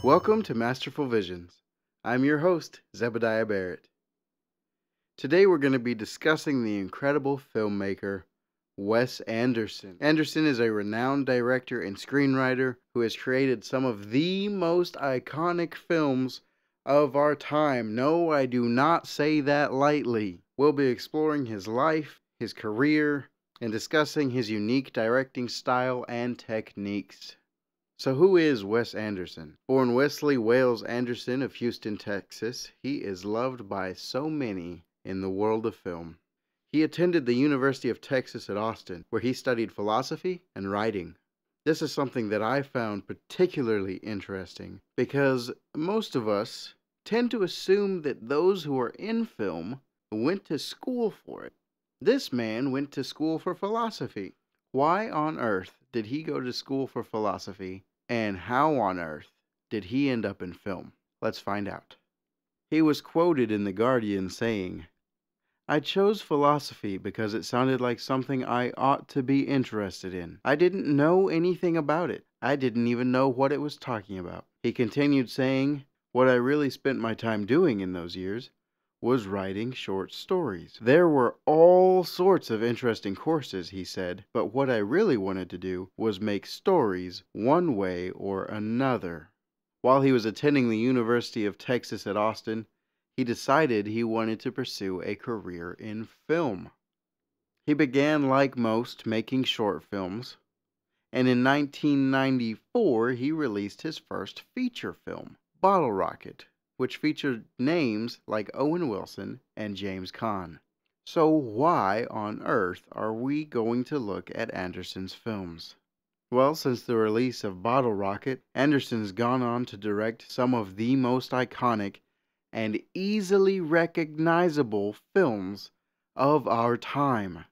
Welcome to Masterful Visions. I'm your host, Zebediah Barrett. Today we're going to be discussing the incredible filmmaker, Wes Anderson. Anderson is a renowned director and screenwriter who has created some of the most iconic films of our time. No, I do not say that lightly. We'll be exploring his life, his career, and discussing his unique directing style and techniques. So who is Wes Anderson? Born Wesley Wales Anderson of Houston, Texas, he is loved by so many in the world of film. He attended the University of Texas at Austin, where he studied philosophy and writing. This is something that I found particularly interesting because most of us tend to assume that those who are in film went to school for it. This man went to school for philosophy. Why on earth did he go to school for philosophy, and how on earth did he end up in film? Let's find out. He was quoted in The Guardian saying, "I chose philosophy because it sounded like something I ought to be interested in. I didn't know anything about it. I didn't even know what it was talking about." He continued saying, "What I really spent my time doing in those years was writing short stories. There were all sorts of interesting courses," he said, "but what I really wanted to do was make stories one way or another." While he was attending the University of Texas at Austin, he decided he wanted to pursue a career in film. He began, like most, making short films, and in 1994 he released his first feature film, Bottle Rocket, which featured names like Owen Wilson and James Caan. So why on earth are we going to look at Anderson's films? Well, since the release of Bottle Rocket, Anderson's gone on to direct some of the most iconic and easily recognizable films of our time.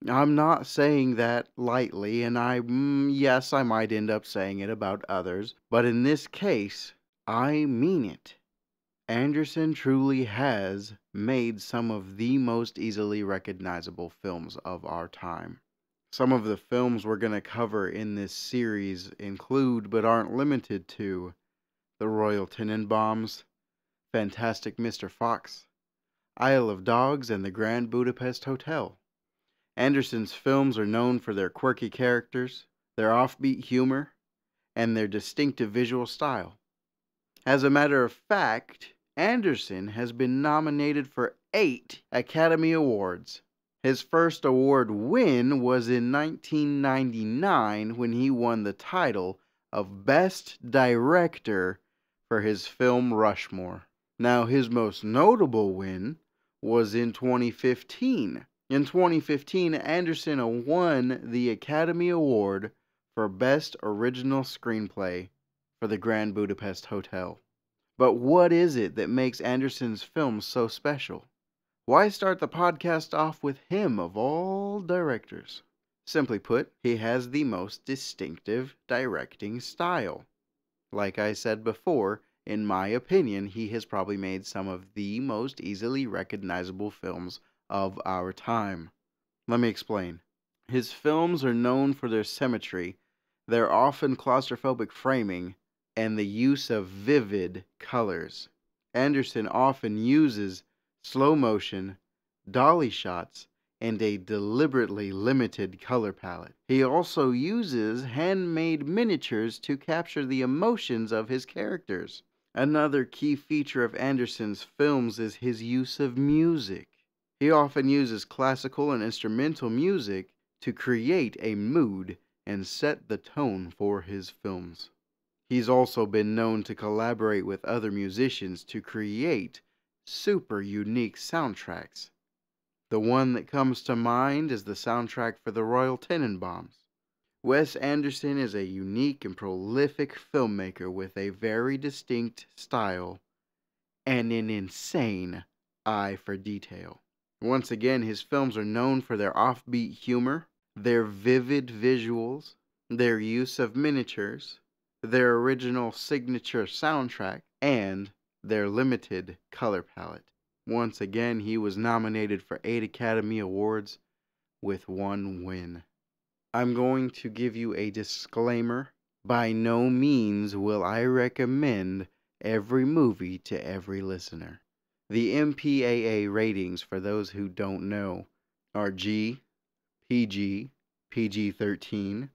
I'm not saying that lightly, and yes, I might end up saying it about others, but in this case, I mean it. Anderson truly has made some of the most easily recognizable films of our time. Some of the films we're going to cover in this series include, but aren't limited to, The Royal Tenenbaums, Fantastic Mr. Fox, Isle of Dogs, and The Grand Budapest Hotel. Anderson's films are known for their quirky characters, their offbeat humor, and their distinctive visual style. As a matter of fact, Anderson has been nominated for 8 Academy Awards. His first award win was in 1999 when he won the title of Best Director for his film Rushmore. Now, his most notable win was in 2015. In 2015, Anderson won the Academy Award for Best Original Screenplay for The Grand Budapest Hotel. But what is it that makes Anderson's films so special? Why start the podcast off with him of all directors? Simply put, he has the most distinctive directing style. Like I said before, in my opinion, he has probably made some of the most easily recognizable films of our time. Let me explain. His films are known for their symmetry, their often claustrophobic framing, and the use of vivid colors. Anderson often uses slow motion, dolly shots, and a deliberately limited color palette. He also uses handmade miniatures to capture the emotions of his characters. Another key feature of Anderson's films is his use of music. He often uses classical and instrumental music to create a mood and set the tone for his films. He's also been known to collaborate with other musicians to create super unique soundtracks. The one that comes to mind is the soundtrack for The Royal Tenenbaums. Wes Anderson is a unique and prolific filmmaker with a very distinct style and an insane eye for detail. Once again, his films are known for their offbeat humor, their vivid visuals, their use of miniatures, their original signature soundtrack, and their limited color palette. Once again, he was nominated for 8 Academy Awards, with one win. I'm going to give you a disclaimer. By no means will I recommend every movie to every listener. The MPAA ratings, for those who don't know, are G, PG, PG-13,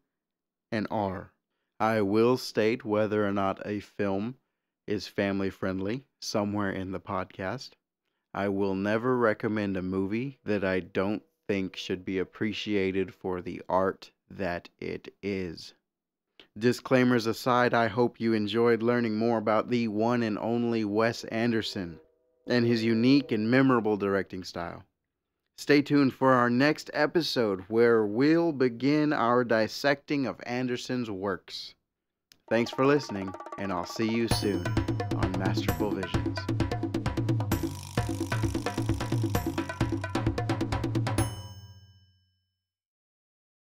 and R. I will state whether or not a film is family friendly somewhere in the podcast. I will never recommend a movie that I don't think should be appreciated for the art that it is. Disclaimers aside, I hope you enjoyed learning more about the one and only Wes Anderson and his unique and memorable directing style. Stay tuned for our next episode where we'll begin our dissecting of Anderson's works. Thanks for listening, and I'll see you soon on Masterful Visions.